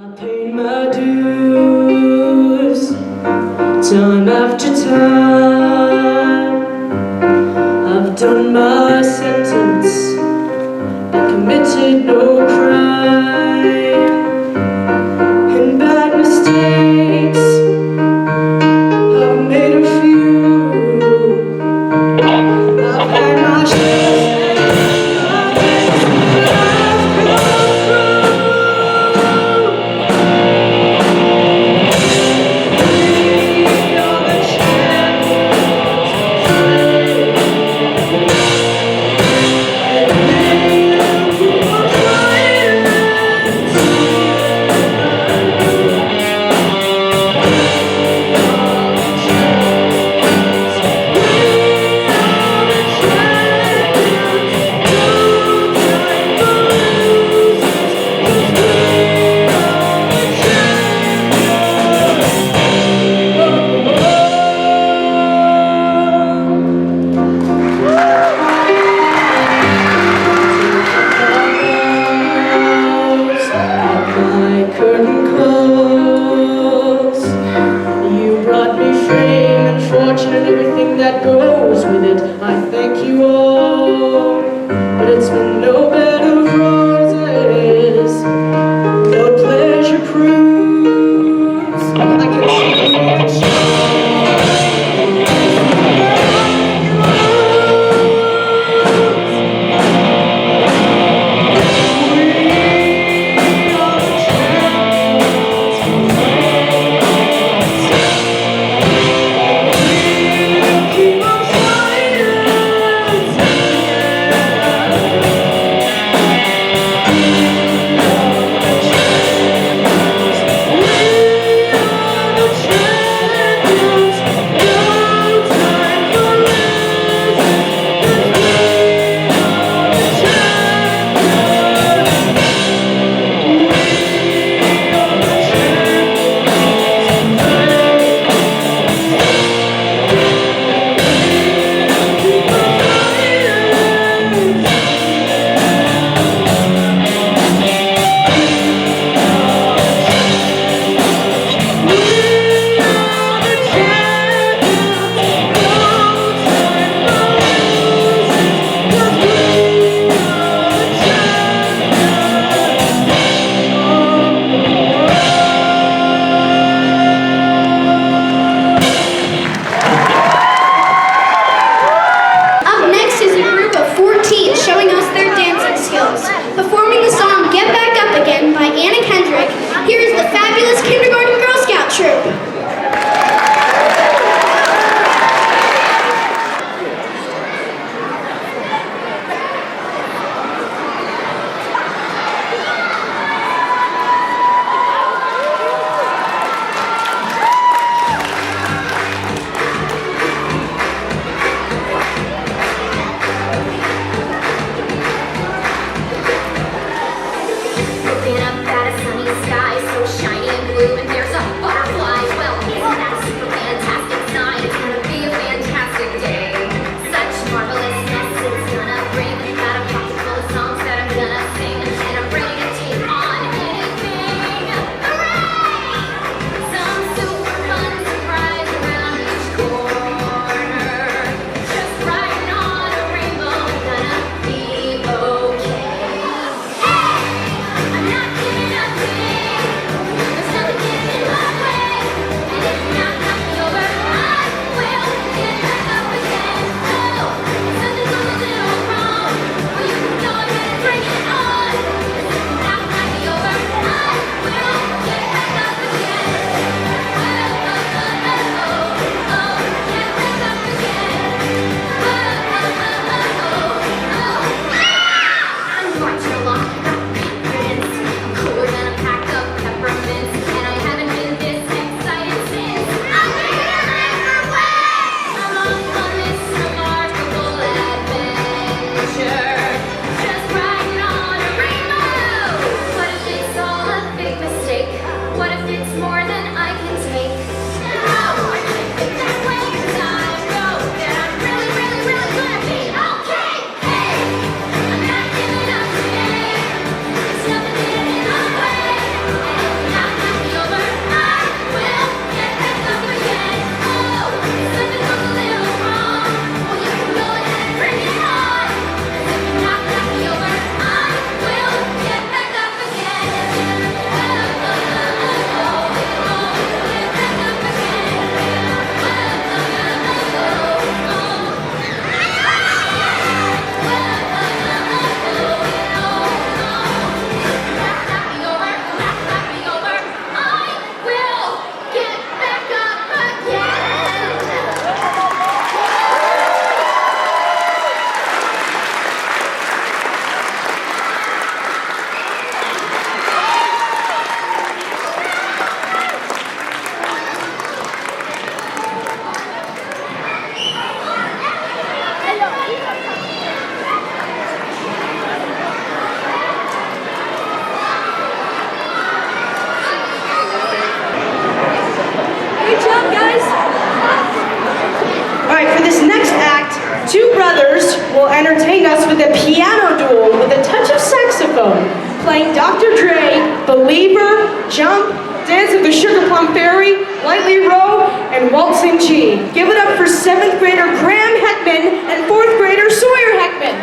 I paid my dues, time after time. I've done my sentence, but committed no crime. And bad mistakes, I've made a few. I've had my share, I've had curtain close. You brought me fame and fortune and everything that goes with it. I thank you all, but it's been no bed of roses, no pleasure cruise. I can see the entertained us with a piano duel with a touch of saxophone, playing Dr. Dre, Believer, Jump, Dance of the Sugar Plum Fairy, Lightly Row, and Waltzing Chi. Give it up for 7th grader Graham Heckman and 4th grader Sawyer Heckman.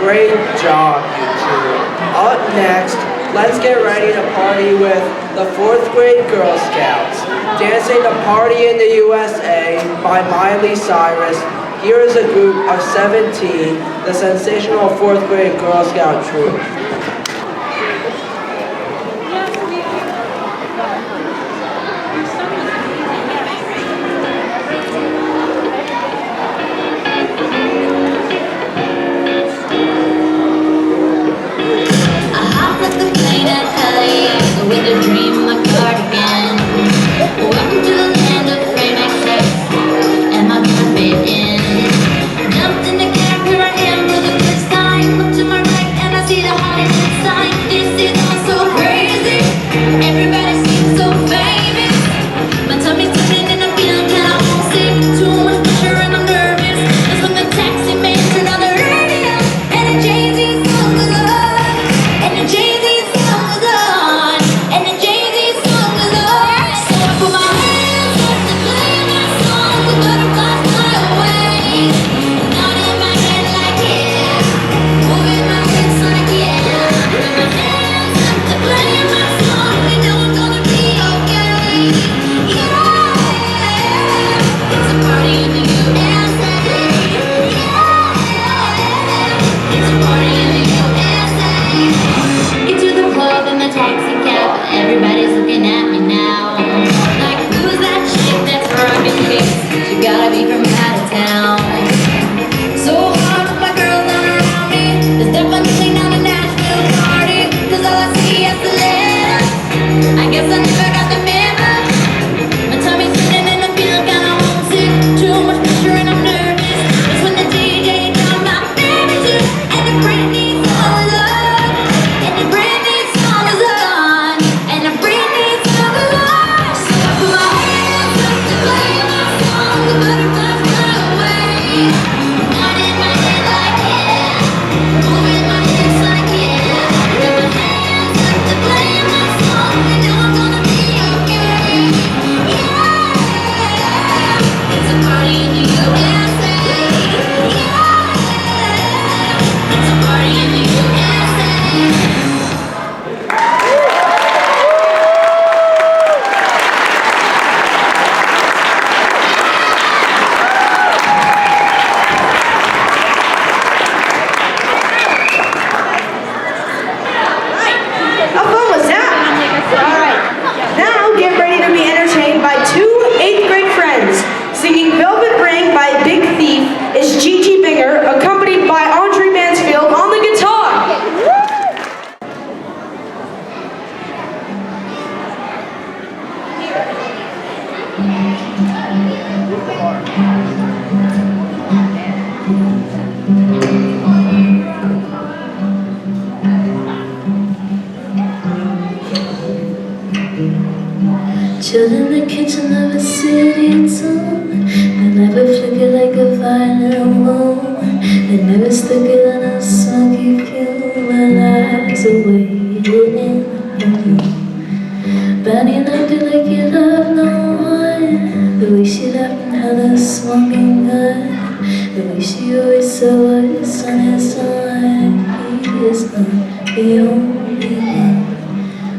Great job, you two. Up next, let's get ready to party with the 4th grade Girl Scouts. Dancing the Party in the USA by Miley Cyrus. Here is a group of 17, the sensational 4th grade Girl Scout troop. With a dream in my cardigan. Welcome to the land of frame access and my carpet in. Jumped in the cab, here I am for the first time. Look to my right and I see the Hollywood sign. This is all so crazy. Everybody seems so famous. My tummy's turning and I'm feeling kinda homesick. Too much pressure and I'm nervous. That's when the taxi man turned on the radio and the Jay-Z song was on. And the Jay-Z song was on. And the Jay-Z song was on. So I put my hands up to play my song. The butterflies fly away. Nodding my head like yeah. Moving my hips like yeah. Put my hands up to play my song. We know I'm gonna be okay. Yeah. It's a party in the USA. Yeah. It's a party in the USA. Get to the club in the taxi cab. Everybody's looking at me now. Like, who's that chick that's rocking kicks? She gotta be from out of town. So hard to my girls all around me. There's definitely not a Nashville party, 'cause all I see is the left. I guess I never got the memo. My tummy's turning and I feel kinda homesick. Too much pressure and I'm nervous. It's when the DJ comes my baby too, and the Britney song is on, and the Britney song is on, and the Britney song is on. So I put my hands up to play my song, the butterflies fly away. Nodding my head like yeah, moving my hips like yeah. Put my hands up to play my song, I know I'm gonna be okay. Yeah, it's a party in the USA. Yeah, it's a party in the USA. How fun was that? All right. Now get ready to be entertained by two 8th grade friends. Singing Velvet Ring by Big Thief is Gigi Binger, accompanied by Andre Mansfield on the guitar. Chill in the kitchen of a city tune. They never flicker like a violent moon. They never sticker than a smoky fume. My lies are waiting on you. Burning up to like you love no one. The way she left and had a smoking gun. The way she always saw us on his own. He is not the only one.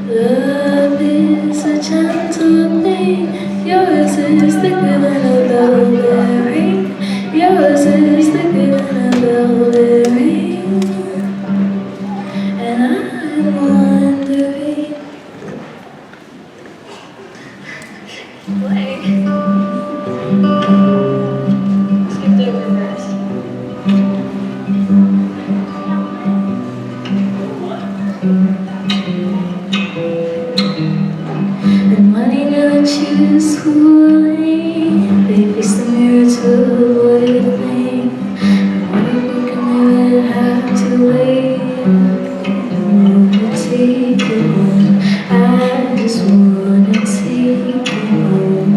Love is a gentle thing. Yours is thicker than a velvet ring. Yours is thicker than a velvet ring. And I'm wondering. Skip the reverse. And when you never choose fooling, they face the mirror to avoid a thing. And when you look and they would have to wait, I wanna take you home. I just wanna take you home.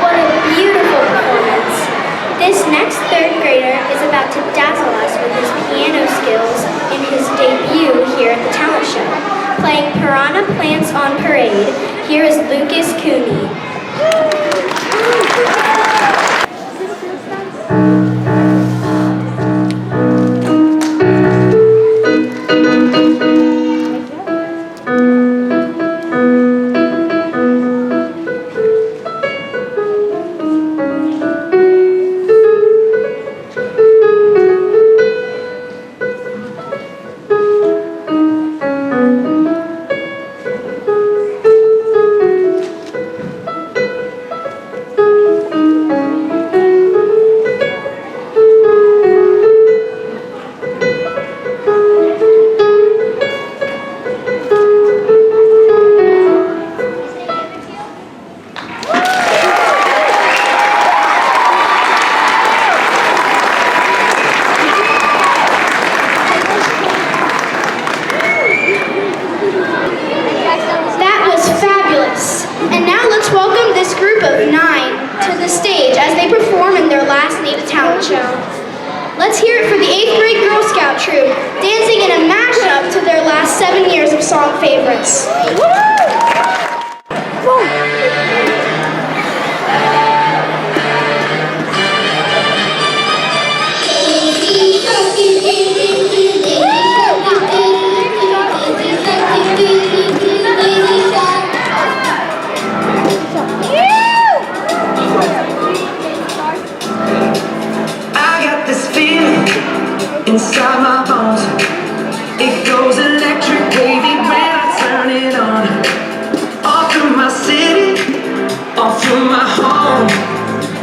What a beautiful performance. This next 3rd grader is about to dazzle us with his piano skills in his debut here at the talent show. Playing Piranha Plants on Parade, here is Lucas Cooney. Let's hear it for the 8th grade Girl Scout troop, dancing in a mashup to their last 7 years of song favorites. Woo! to my home.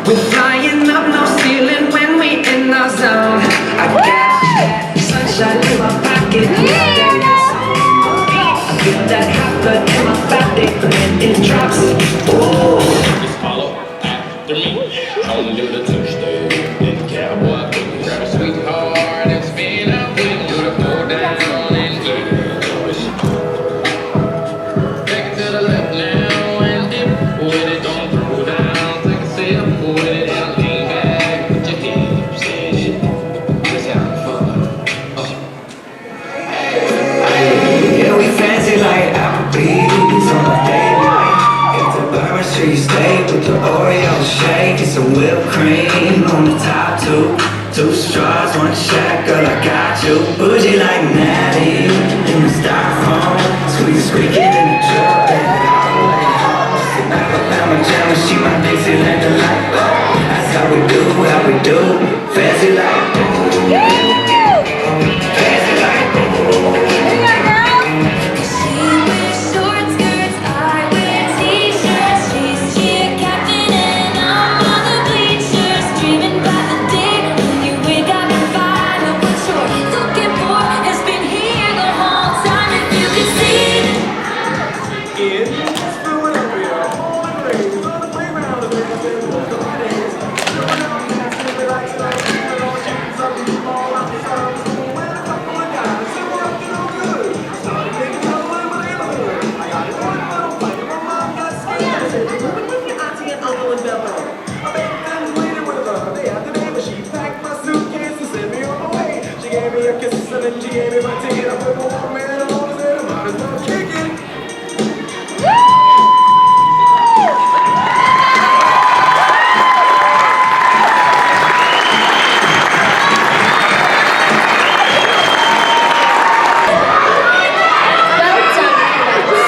We're flying up, no ceiling when we in our zone. I got that sunshine in my pocket. I feel that hot blood in my body when it drops. Ooh. Just follow after me. Only do the two-step and cowboy boots. Grab a sweetheart and spin out with do the pull down and get it. Take it to the left now and dip with it. Don't throw down. Take a sip with it and lean back. Put your hips in it. Just having fun. Yeah, we fancy like Applebee's on a date night. If the Bourbon Street steak with the Oreo shake, it's a whipped cream on the top two. Two straws, one shot, girl, I got you. Bougie like Natty in the styrofoam. Squeaking in the truck, and all the way home. Sitting Alabama Jamma, she my Dixieland delight. That's how we do, fancy like fancy like She wears short skirts, I wear t-shirts. She's cheer captain and I'm on the bleachers. Dreaming about the day when you wake up and find out what you're looking for has been here the whole time. If you could see. Well done, cadets.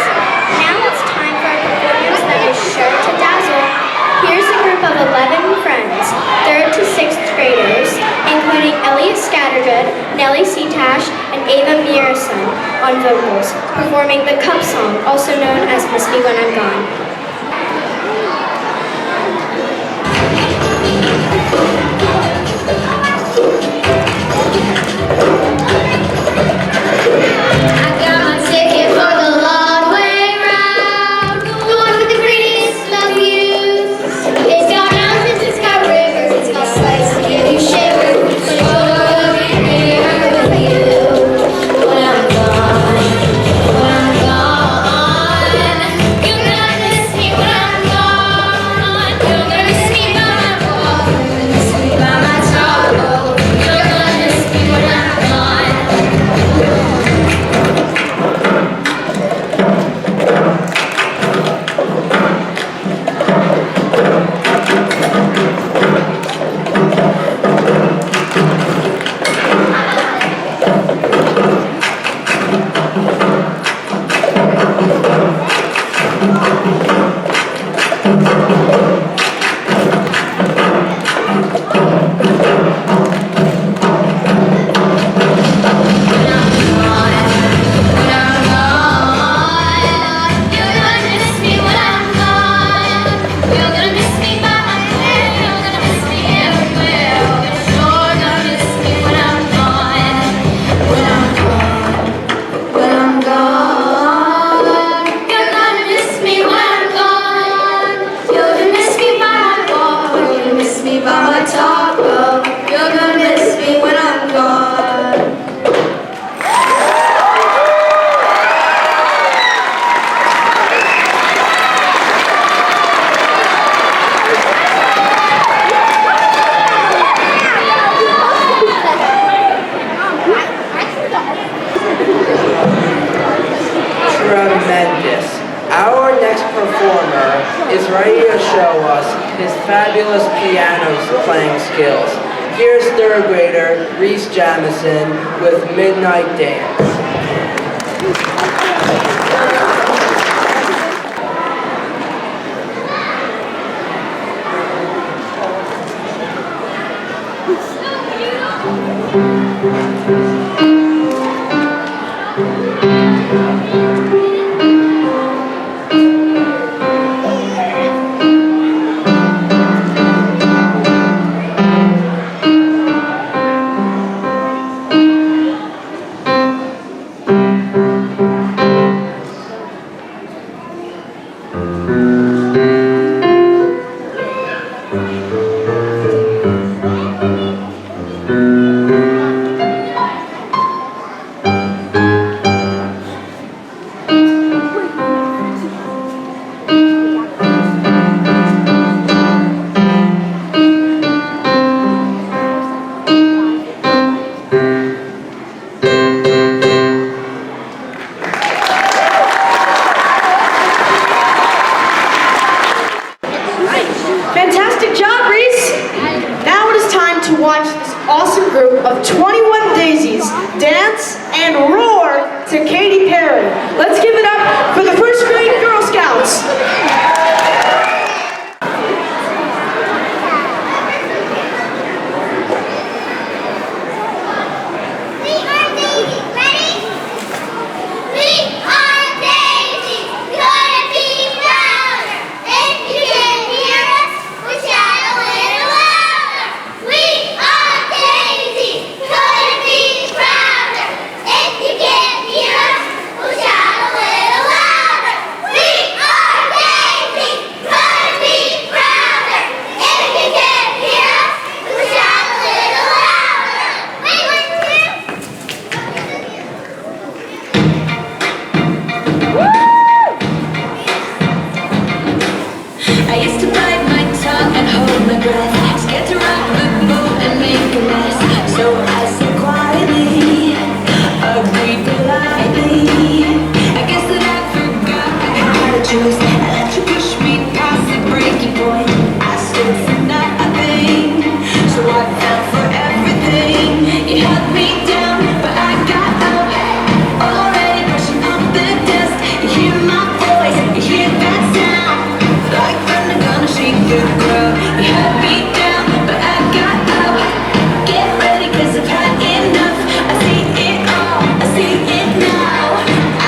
Now it's time for a performance that is sure to dazzle. Here's a group of 11 friends, 3rd to 6th graders, including Elliot Scattergood, Nellie Seatash, and Ava Murison on vocals, performing the Cup Song, also known as Miss Me When I'm Gone. I got my ticket for the long way round. Going with the prettiest of views. It's got mountains, it's got rivers, it's got sights to give you shivers. But it's all looking here with you. When I'm gone, you're gonna miss me when I'm gone. You're gonna miss me by my walk, you're gonna miss me by my talk. You're gonna miss me when I'm gone. Tremendous. Our next performer is ready to show us his fabulous piano playing skills. Here's 3rd grader Reese Jamison with Midnight Dance. watch this awesome group of 21 daisies dance and roar to Katy Perry. Let's give it up for the first grade Girl Scouts. I used to bite my tongue and hold my breath, scared to rock the boat and make a mess. So I said quietly, agreed politely. I guess that I forgot I had a choice. I let you push me past the breaking point. I stood for nothing, so I fell for everything. You held me down, but I got up. Already brushing off the dust. You hear my voice, you hear that sound. Like thunder gonna shake the ground. You held me down, but I got up. Get ready, 'cause I've had enough. I see it all, I see it now.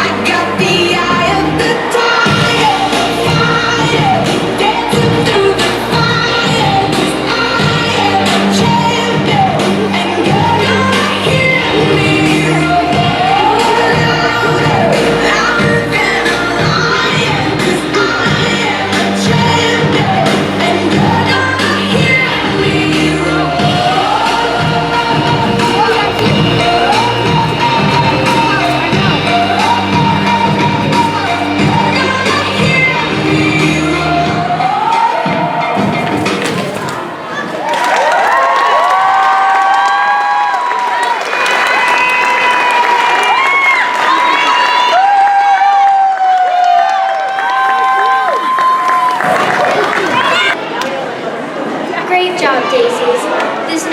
I got the eye of the tiger, fire, dancing through the fire. 'Cause I am a champion, and you're gonna hear me roar louder than a lion. 'Cause I am a champion, and you're gonna hear me roar. Great job, daisies. This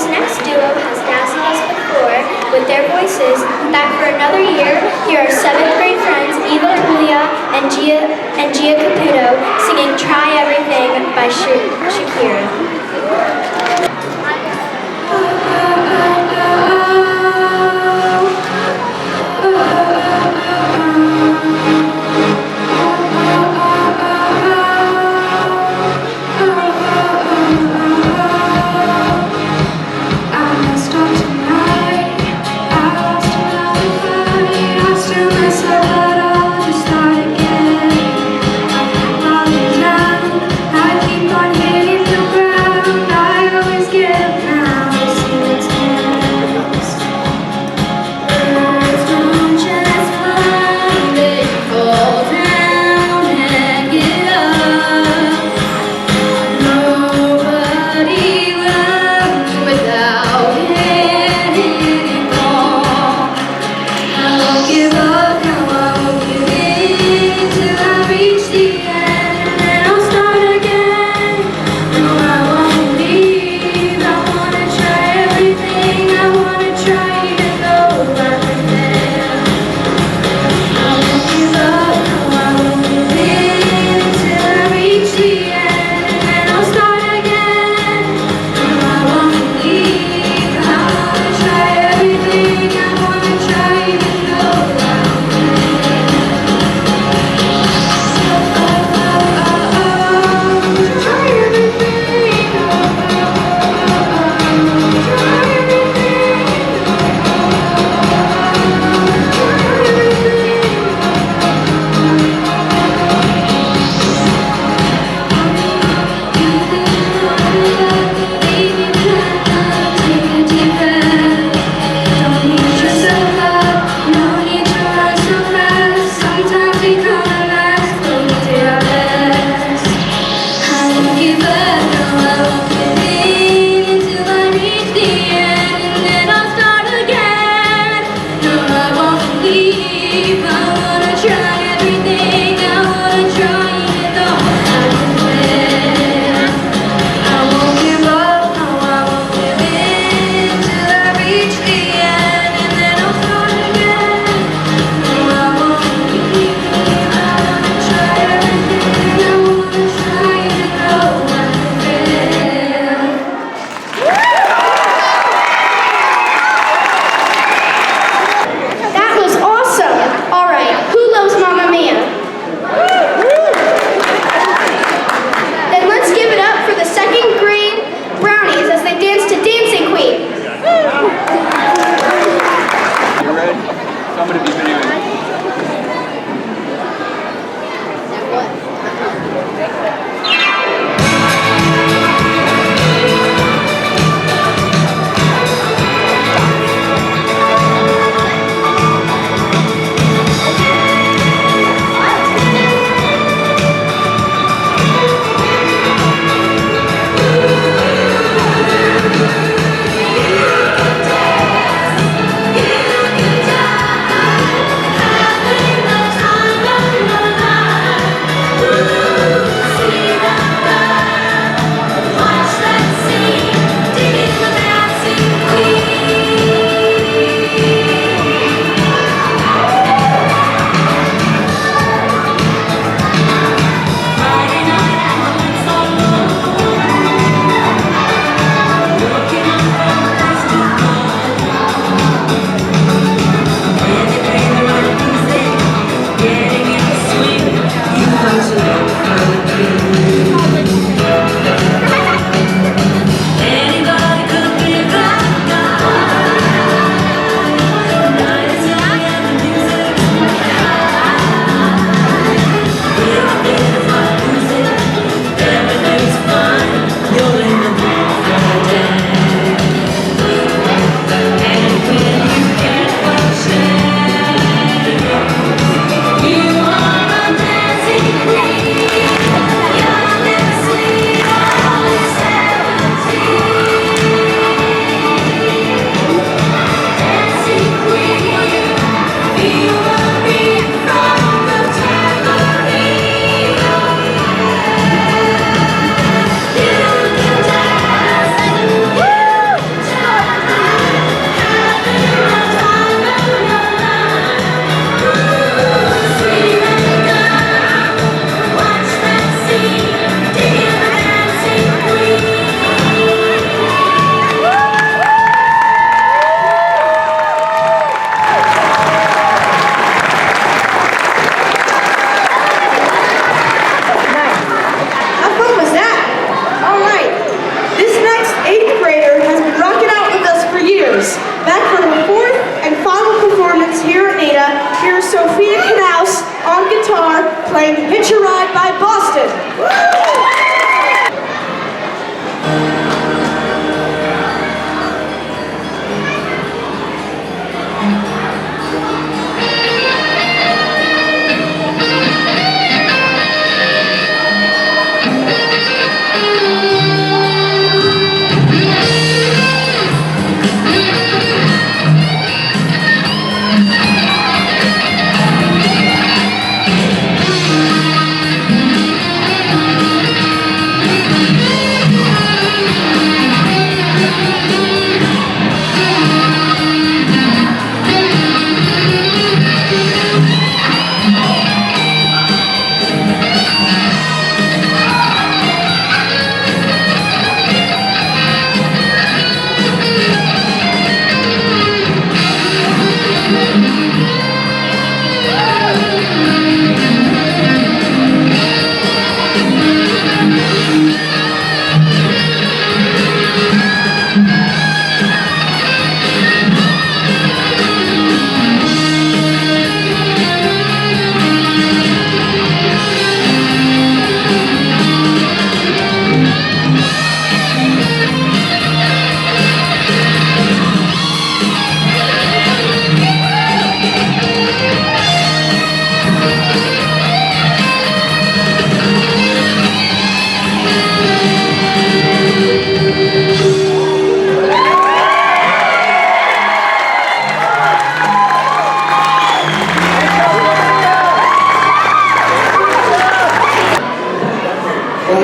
next duo has dazzled us before with their voices. Back for another year, here are 7th grade friends Eva Julia and Gia Caputo singing "Try Everything" by Shakira. Myself, but I'll just start again.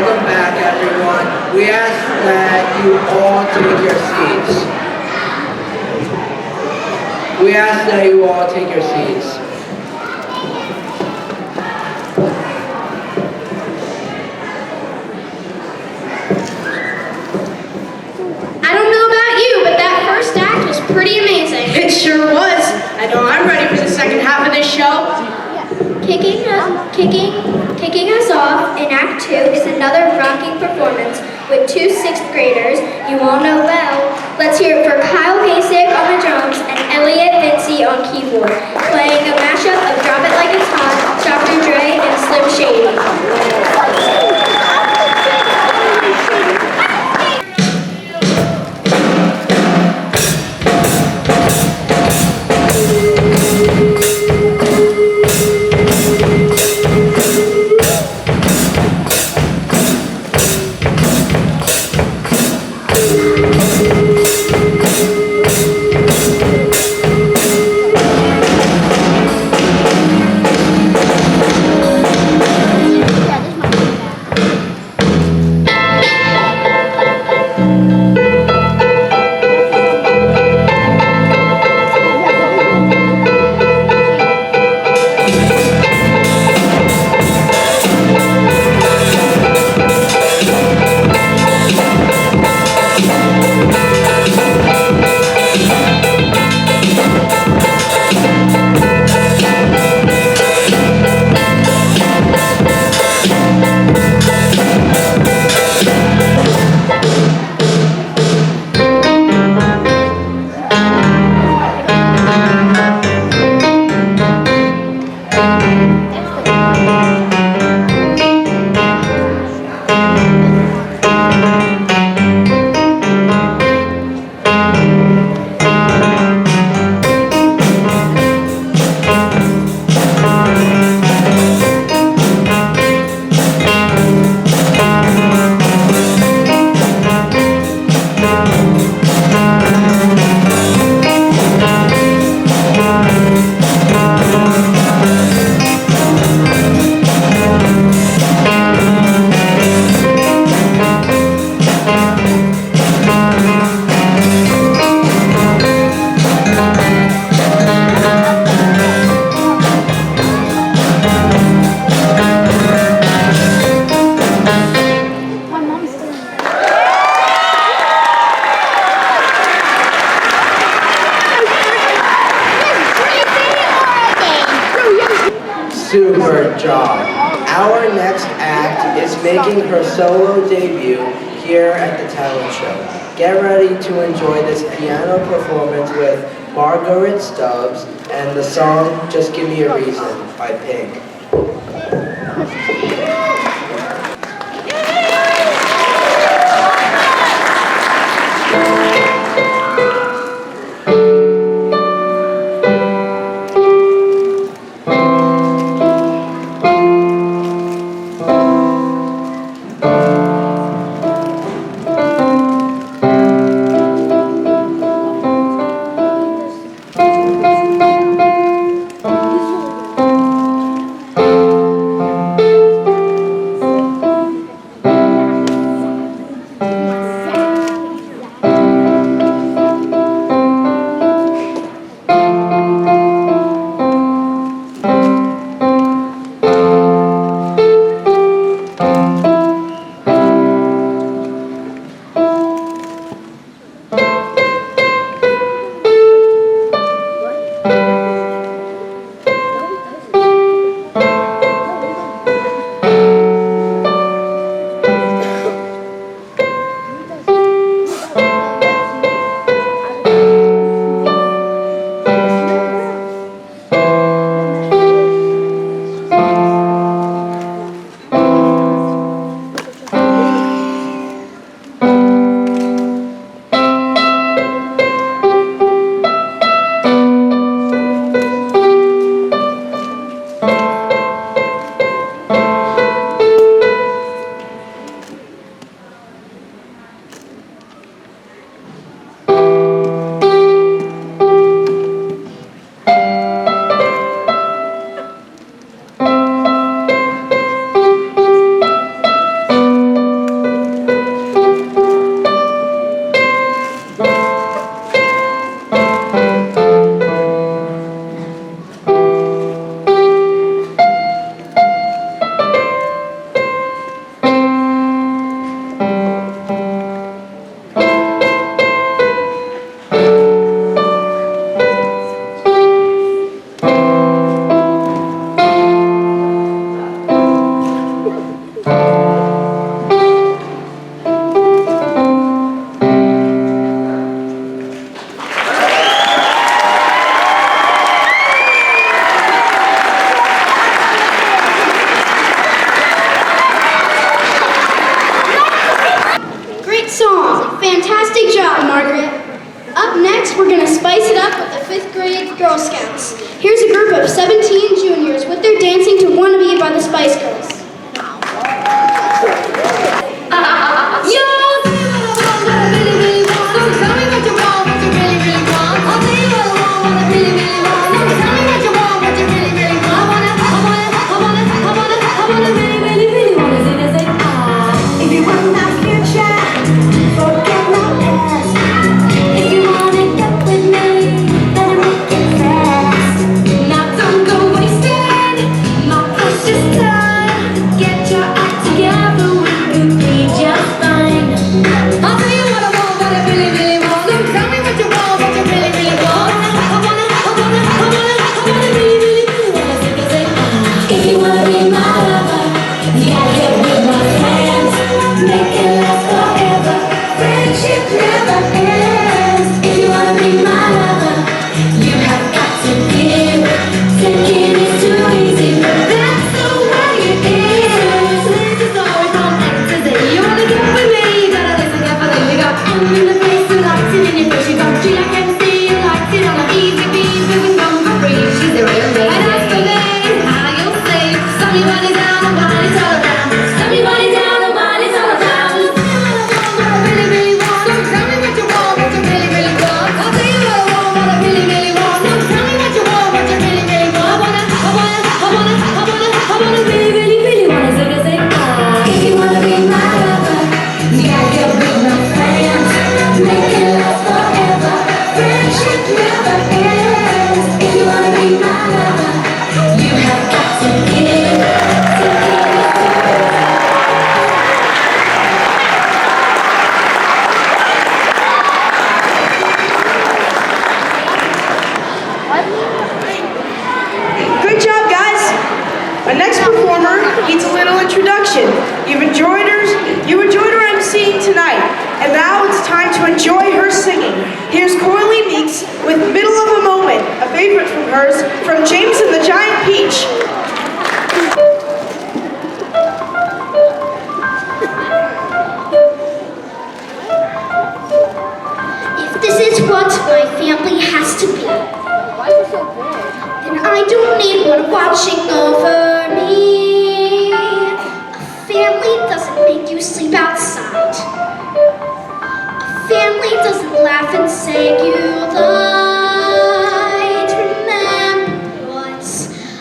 Welcome back, everyone. We ask that you all take your seats. We ask that you all take your seats. I don't know about you, but that first act was pretty amazing. It sure was. I know I'm ready for the second half of this show. Kicking us off in Act 2 is another rocking performance with two 6th graders you all know well. Let's hear it for Kyle Pasek on the drums and Elliot Vinci on keyboard, playing a mashup of Drop It Like It's Hot, Dr. Dre, and Slim Shady. Super job. Our next act is making her solo debut here at the talent show. Get ready to enjoy this piano performance with Margaret Stubbs and the song Just Give Me a Reason by Pink. I'll tell you what I want, what I really, really want. Look, tell me what you want, what you really, really want. I wanna really, really, really wanna say, if you wanna be my lover, you gotta get with my friends. Make it last forever. Friendship never ends. If you wanna be my lover, you have got to give. Taking is too easy, but that's the way it is. This is always from A to Z. You wanna get with me, you gotta listen carefully. We got M in the place who likes it in your face. You got G like MC, who likes it on the easy beat. We can come for free, she's the real me. And as for me, how you'll say, slam your body down and while it's all around. Slam your body down and while it's all around. What I really, really want. Don't tell me what you want, what you really, really want. I'll tell you what I want, what I really, really want. Don't tell me what you want, what you really, really want. I wanna really, really, really wanna say, if you wanna be my lover, you gotta get with my friends. Make it last forever. Friendship never ends. If you wanna be my lover, you have got to give. Good job, guys. Our next performer needs a little introduction. You enjoyed her emceeing tonight, and now it's time to enjoy her singing. Here's Coralie Meeks with Middle of a Moment, a favorite from hers, from James and the Giant Peach. If this is what my family has to be, then I don't need one watching over me. A family doesn't make you sleep outside. A family doesn't laugh and say you lied. Remember what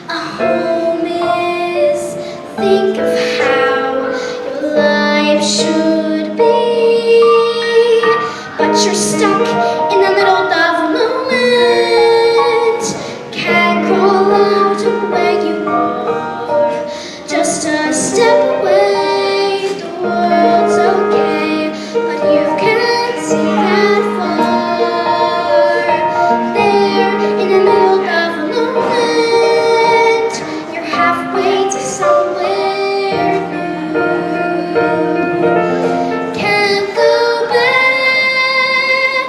a home is. Think of how your life should be. But you're stuck in the middle of a moment. Can't crawl out of where you are. Just a step away. The world's okay, but you can't see that far. There in the middle of a moment, you're halfway to somewhere new. Can't go back.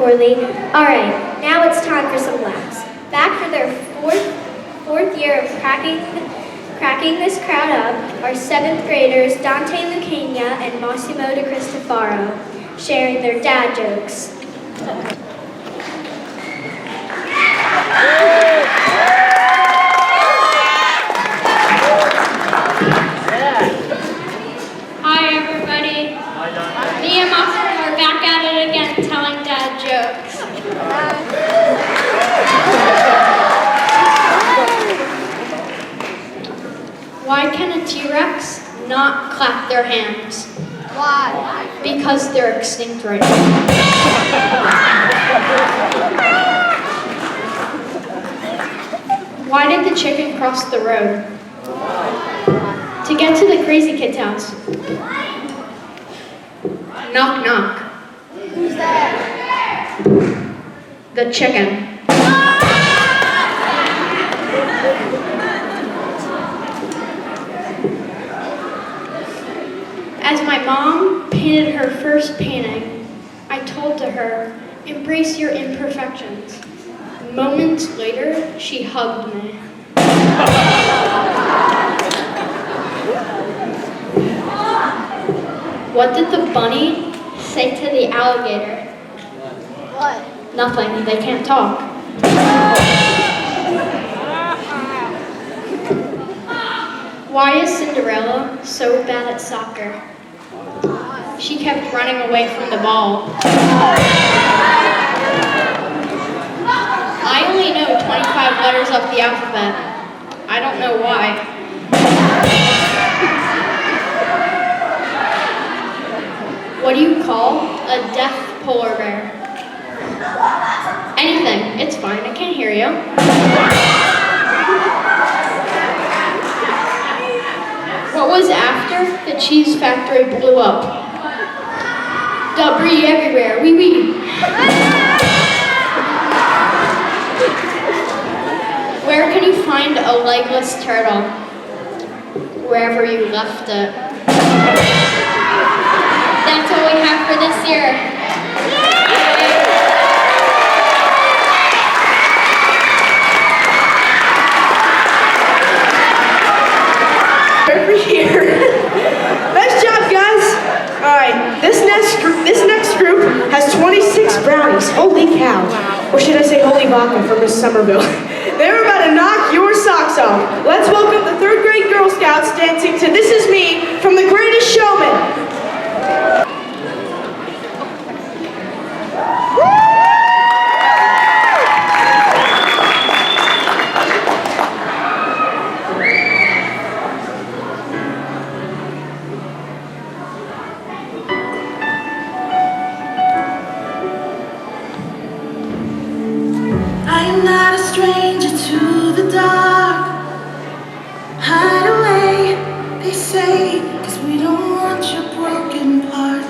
poorly. All right, now it's time for some laughs. Back for their fourth year of cracking this crowd up are 7th graders Dante Lucania and Massimo De Cristofaro, sharing their dad jokes. Hi everybody. Me and Massimo are back at it again telling dad jokes. Why can a T-Rex not clap their hands? Why? Because they're extinct right now. Why did the chicken cross the road? To get to the crazy kid's house. Knock, knock. Who's that? The chicken. As my mom painted her first painting, I told to her, embrace your imperfections. Moments later, she hugged me. What did the bunny say to the alligator? What? Nothing, they can't talk. Why is Cinderella so bad at soccer? She kept running away from the ball. I only know 25 letters of the alphabet. I don't know why. What do you call a deaf polar bear? Anything, it's fine, I can't hear you. What was after the cheese factory blew up? Debris everywhere, wee wee. Where can you find a legless turtle? Wherever you left it. That's all we have for this year. Over here. Nice job, guys. All right, this next group has 26 brownies. Holy cow. Or should I say holy vodka from Miss Somerville. They're about to knock your socks off. Let's welcome the 3rd grade Girl Scouts dancing to This Is Me from The Greatest Showman. I am not a stranger to the dark. Hide away, they say, 'cause we don't want your broken parts.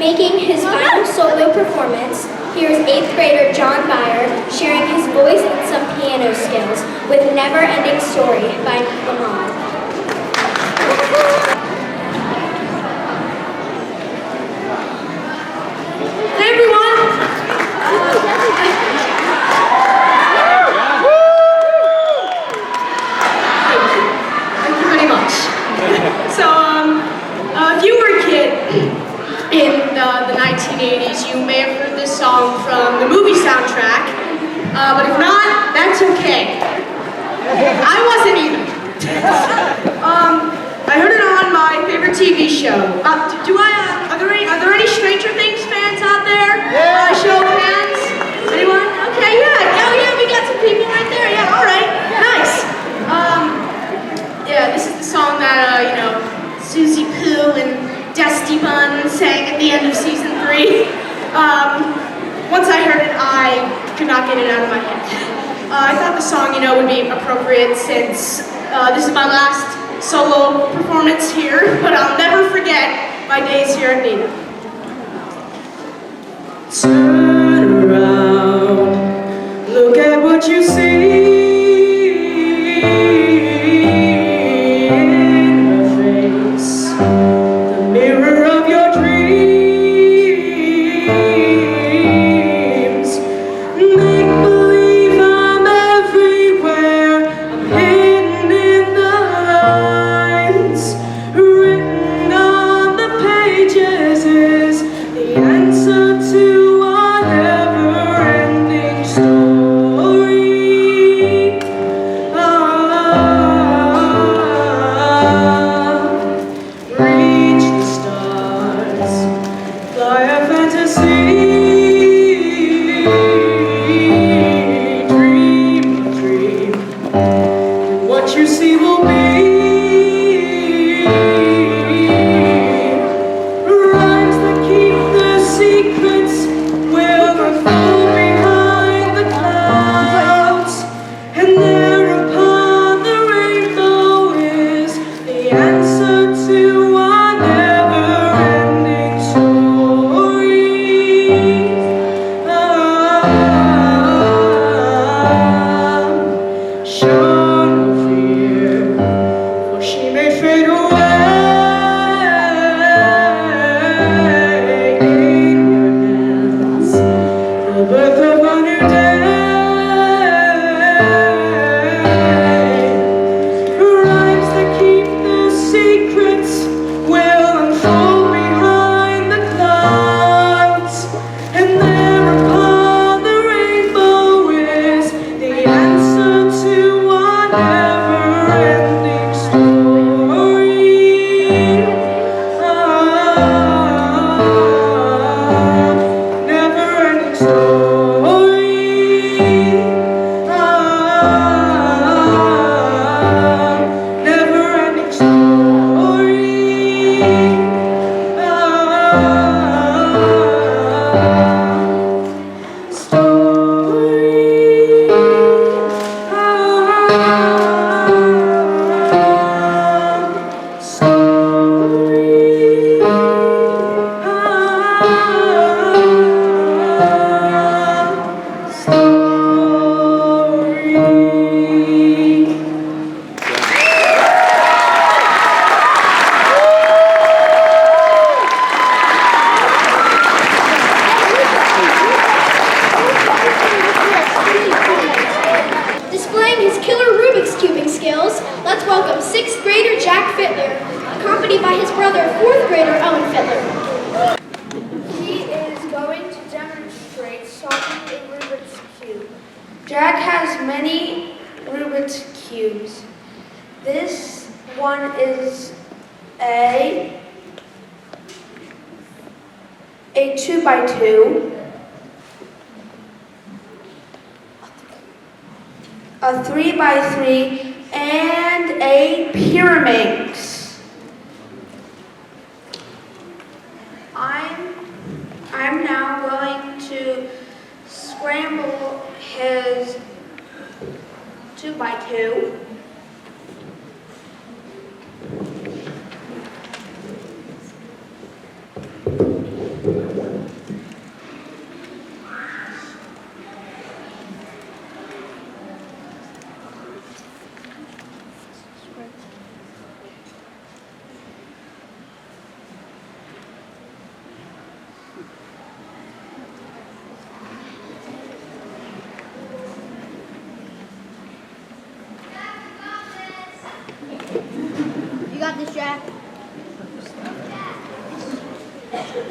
Making his final solo performance, here's 8th grader John Byer sharing his voice and some piano skills with Never Ending Story by Lamont. Hey everyone! Thank you very much. So, if you were a kid in the 1980s, you may have heard this song from the movie soundtrack, but if not, that's okay. I wasn't either. I heard it on my favorite TV show. Are there any Stranger Things fans out there? Show of hands. Anyone? Okay, yeah. Oh yeah, we got some people right there. Yeah, all right, nice. Yeah, this is the song that Susie Pooh and Dusty Bun sang at the end of season 3. Once I heard it, I could not get it out of my head. I thought the song, would be appropriate since this is my last solo performance here, but I'll never forget my days here at Neeta. Turn around, look at what you see. Jack has many Rubik's Cubes. This one is a 2x2, a 3x3, and a pyramid. I'm now going to scramble his 2x2. got this, Jack.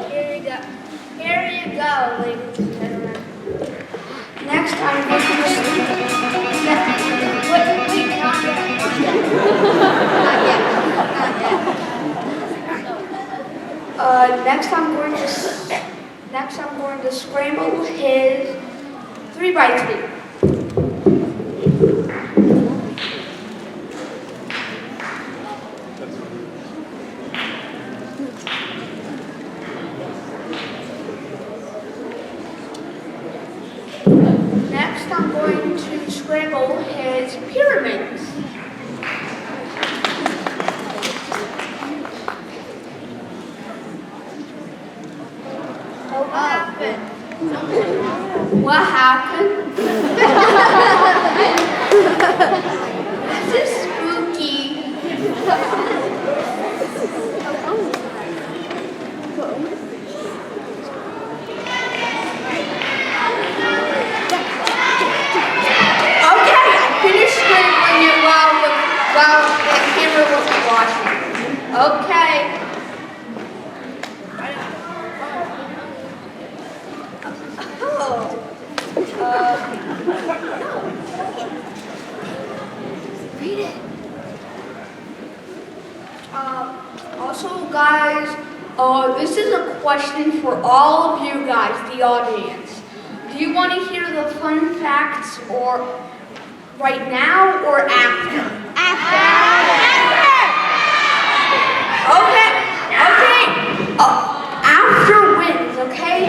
Here you go. Here you go, ladies and gentlemen. Next, I'm going to wait, not yet. Next, I'm going to scramble his 3x3. Next, I'm going to scramble his pyramids. What happened? What happened? This is spooky. Okay, I finished scrambling it while the camera wasn't watching. Okay. Read it. Also, guys, this is a question for all of you guys, the audience. Do you want to hear the fun facts or right now or after? Okay. After wins, okay?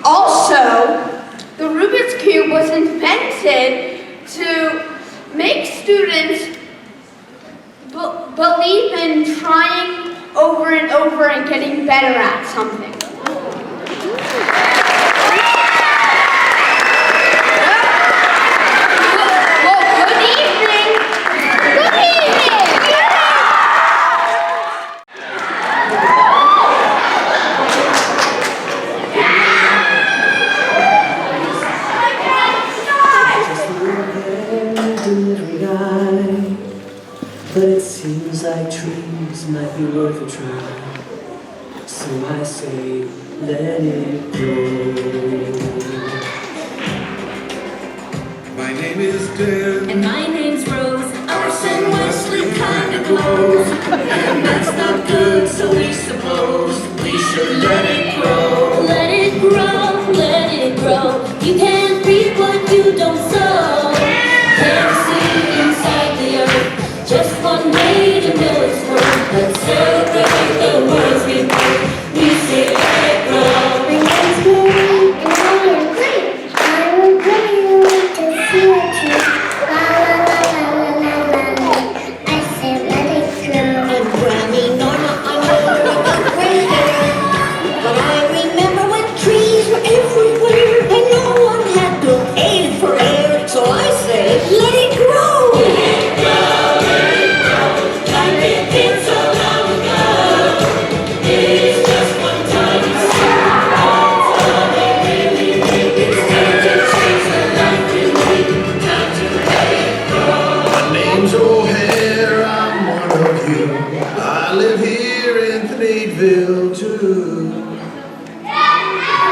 Also, the Rubik's Cube was invented to make students believe in trying over and over and getting better at something. Well, good evening. Good evening. like trees might be worth a try. So I say, let it grow. My name is Dan. And my name's Rose. Our son Wesley kinda glows. And that's not good, so we suppose we should let it grow. Let it grow, let it grow. You can't reap what you don't sow. Can't see inside the earth. Just one way to know its worth. Let's celebrate the words we wrote. We say let it grow.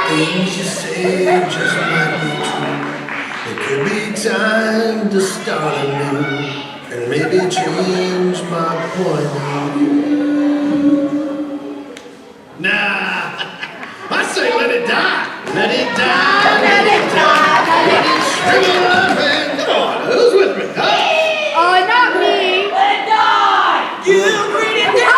Things you say just might be true. It could be time to start anew and maybe change my point of view. Nah, I say let it die. Let it die. Let it die. Let it shrivel up and come on. Who's with me? Huh? Not me. Let it die. You read it down.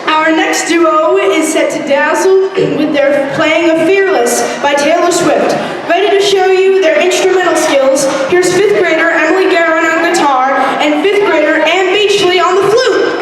Our next duo is set to dazzle with their playing of Fearless by Taylor Swift. Ready to show you their instrumental skills, here's 5th grader Emily Guerin on guitar and 5th grader Ann Beachley on the flute.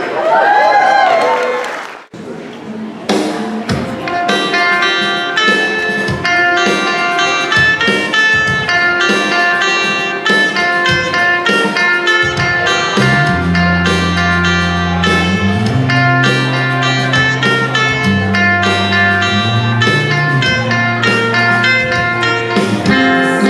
You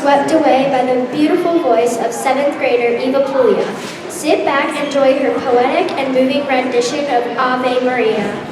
swept away by the beautiful voice of 7th grader Eva Puglia. Sit back and enjoy her poetic and moving rendition of Ave Maria.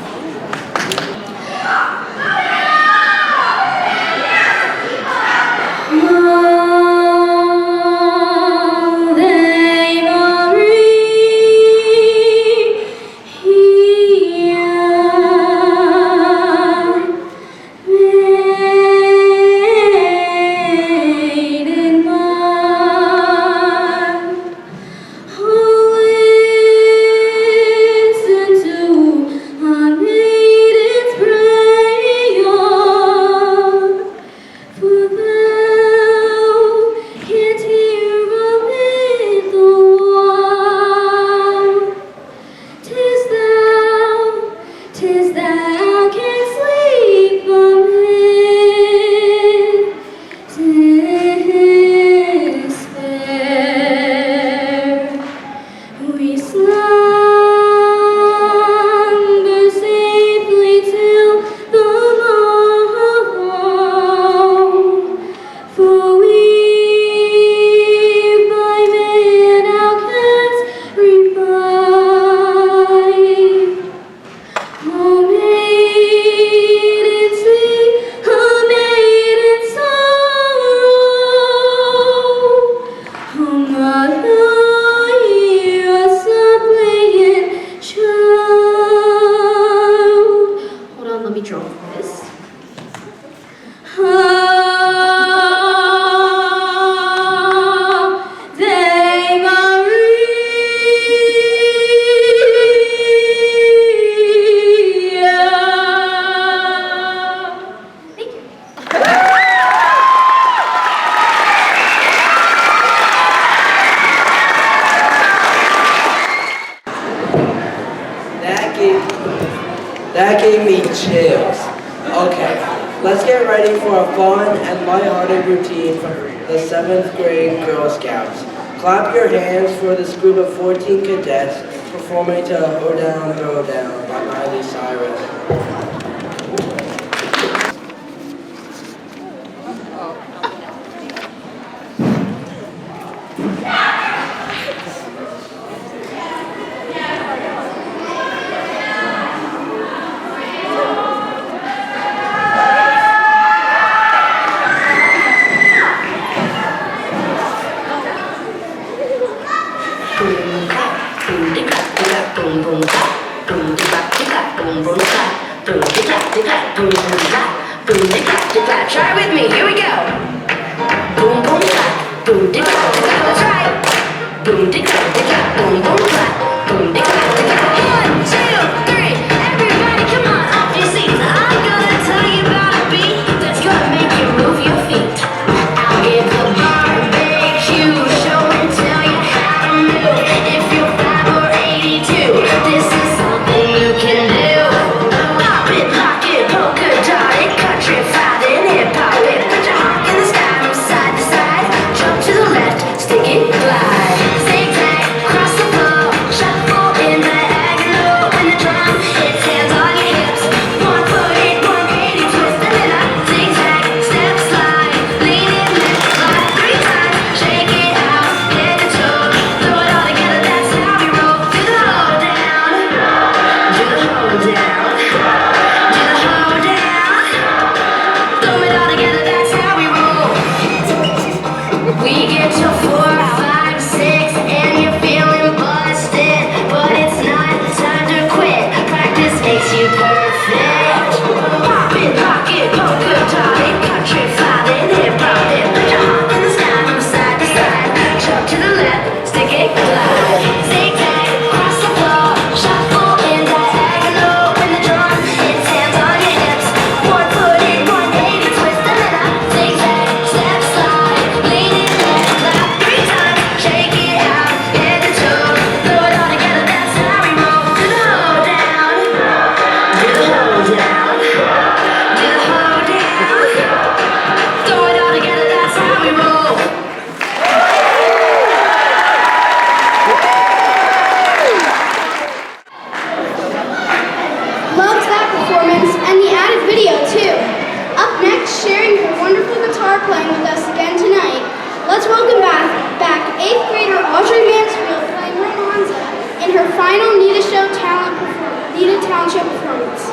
That gave me chills. Okay, let's get ready for a fun and lighthearted routine for the 7th grade Girl Scouts. Clap your hands for this group of 14 cadets performing to Ho Down by Miley Cyrus. Try with me, here we go. Boom, boom, clap. Boom, dip, clap, that's right. Boom, dip, clap, boom, boom, clap. Boom, dip, clap. 1, 2, 3. Everybody, come on, off your seats. I'm gonna tell you about a beat that's gonna make you move your feet. I'll give the barbecue show and tell you how to move. If you're 5 or 82, this is something you can do. Pop it, lock it, polka dot it, country, fight it, hip hop it. Put your honk in the sky from side to side. Jump to the left, stick it, glide. Zigzag, cross the floor, shuffle in diagonal. When the drum hits, hands on your hips. 1 foot in, 180, twist the middle. Zigzag, step, slide, lean in, lift, slide 3 times. Shake it out, head to toe, throw it all together. That's how we roll. Do the hold down, do the hold down, do the hold down. Throw it all together. That's how we roll. We get to 4, 5, 6, and you're feeling busted, but it's not time to quit. Practice makes you perfect. Pop it, lock it, polka dot it, country, fight it, hip hop it. Put your honk in the sky from side to side. Jump to the left, stick it, glide. Zigzag, cross the floor, shuffle in diagonal. When the drum hits, hands on your hips. 1 foot in, 180, twist the middle. Zigzag, step, slide, lean in, left, clap 3 times. Shake it out, head to toe, throw it all together. That's how we roll. Do the hold down, do the hold down, do the hold down. Throw it all together. That's how we roll. Loved that performance and the added video too. Up next, sharing her wonderful guitar playing with us again tonight welcome back 8th grader Audrey Mansfield playing Ramonza in her final Neeta Township performance.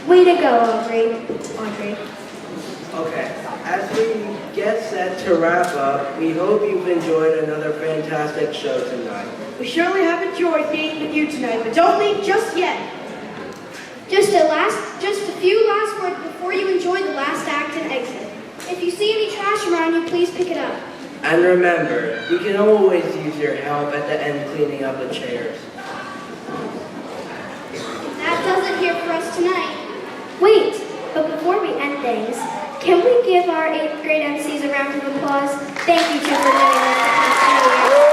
Way to go, Audrey. Okay, as we get set to wrap up, we hope you've enjoyed another fantastic show tonight. We surely have enjoyed being with you tonight, but don't leave just yet. Just a few last words before you enjoy the last act and exit. If you see any trash around you, please pick it up. And remember, we can always use your help at the end cleaning up the chairs. That does it here for us tonight. Wait, but before we end things, can we give our 8th grade MCs a round of applause? Thank you two for doing this the past 2 years.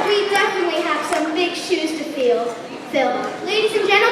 We definitely have some big shoes to fill. Ladies and gentlemen,